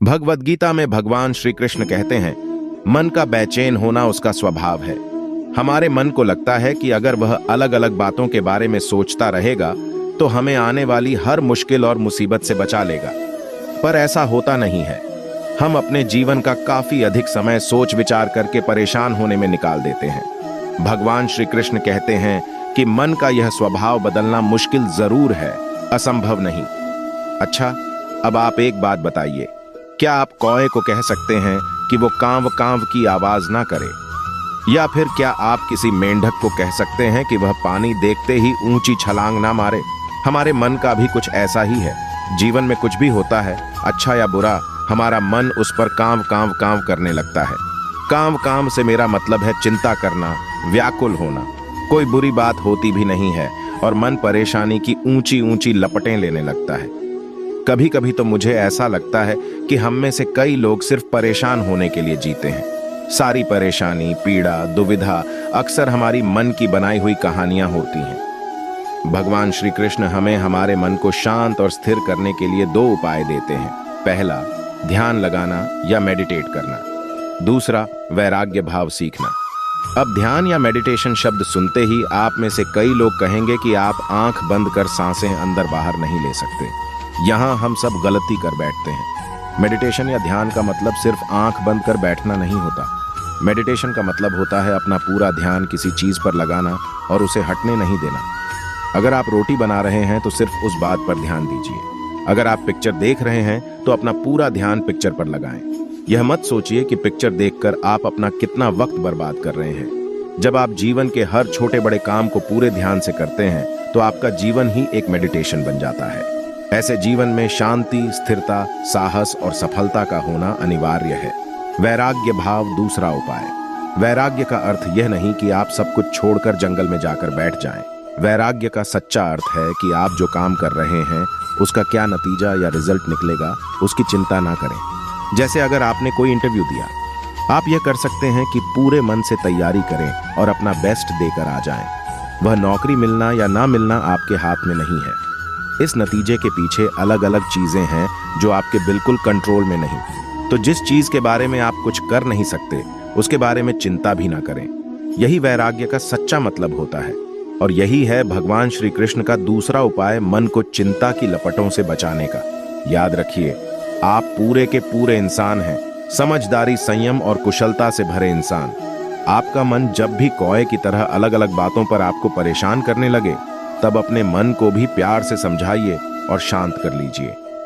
भगवद गीता में भगवान श्री कृष्ण कहते हैं, मन का बेचैन होना उसका स्वभाव है। हमारे मन को लगता है कि अगर वह अलग अलग बातों के बारे में सोचता रहेगा तो हमें आने वाली हर मुश्किल और मुसीबत से बचा लेगा, पर ऐसा होता नहीं है। हम अपने जीवन का काफी अधिक समय सोच विचार करके परेशान होने में निकाल देते हैं। भगवान श्री कृष्ण कहते हैं कि मन का यह स्वभाव बदलना मुश्किल जरूर है, असंभव नहीं। अच्छा, अब आप एक बात बताइए, क्या आप कौए को कह सकते हैं कि वो कांव कांव की आवाज ना करे? या फिर क्या आप किसी मेंढक को कह सकते हैं कि वह पानी देखते ही ऊंची छलांग ना मारे? हमारे मन का भी कुछ ऐसा ही है। जीवन में कुछ भी होता है, अच्छा या बुरा, हमारा मन उस पर कांव कांव कांव करने लगता है। कांव कांव से मेरा मतलब है चिंता करना, व्याकुल होना। कोई बुरी बात होती भी नहीं है और मन परेशानी की ऊंची ऊंची लपटें लेने लगता है। कभी कभी तो मुझे ऐसा लगता है कि हम में से कई लोग सिर्फ परेशान होने के लिए जीते हैं। सारी परेशानी, पीड़ा, दुविधा अक्सर हमारी मन की बनाई हुई कहानियां होती हैं। भगवान श्री कृष्ण हमें हमारे मन को शांत और स्थिर करने के लिए दो उपाय देते हैं। पहला, ध्यान लगाना या मेडिटेट करना। दूसरा, वैराग्य भाव सीखना। अब ध्यान या मेडिटेशन शब्द सुनते ही आप में से कई लोग कहेंगे कि आप आंख बंद कर सांसें अंदर बाहर नहीं ले सकते। यहाँ हम सब गलती कर बैठते हैं। मेडिटेशन या ध्यान का मतलब सिर्फ आंख बंद कर बैठना नहीं होता। मेडिटेशन का मतलब होता है अपना पूरा ध्यान किसी चीज पर लगाना और उसे हटने नहीं देना। अगर आप रोटी बना रहे हैं तो सिर्फ उस बात पर ध्यान दीजिए। अगर आप पिक्चर देख रहे हैं तो अपना पूरा ध्यान पिक्चर पर लगाएं। यह मत सोचिए कि पिक्चर देखकर आप अपना कितना वक्त बर्बाद कर रहे हैं। जब आप जीवन के हर छोटे बड़े काम को पूरे ध्यान से करते हैं तो आपका जीवन ही एक मेडिटेशन बन जाता है। ऐसे जीवन में शांति, स्थिरता, साहस और सफलता का होना अनिवार्य है। वैराग्य भाव दूसरा उपाय। वैराग्य का अर्थ यह नहीं कि आप सब कुछ छोड़कर जंगल में जाकर बैठ जाएं। वैराग्य का सच्चा अर्थ है कि आप जो काम कर रहे हैं उसका क्या नतीजा या रिजल्ट निकलेगा उसकी चिंता ना करें। जैसे अगर आपने कोई इंटरव्यू दिया, आप यह कर सकते हैं कि पूरे मन से तैयारी करें और अपना बेस्ट देकर आ जाएं। वह नौकरी मिलना या ना मिलना आपके हाथ में नहीं है। इस नतीजे के पीछे अलग अलग चीजें हैं जो आपके बिल्कुल कंट्रोल में नहीं। तो जिस चीज के बारे में आप कुछ कर नहीं सकते उसके बारे में चिंता भी ना करें। यही वैराग्य का सच्चा मतलब होता है। और यही है भगवान श्री कृष्ण का दूसरा उपाय, मन को चिंता की लपटों से बचाने का। याद रखिए, आप पूरे के पूरे इंसान हैं, समझदारी, संयम और कुशलता से भरे इंसान। आपका मन जब भी कौए की तरह अलग अलग बातों पर आपको परेशान करने लगे, तब अपने मन को भी प्यार से समझाइए और शांत कर लीजिए।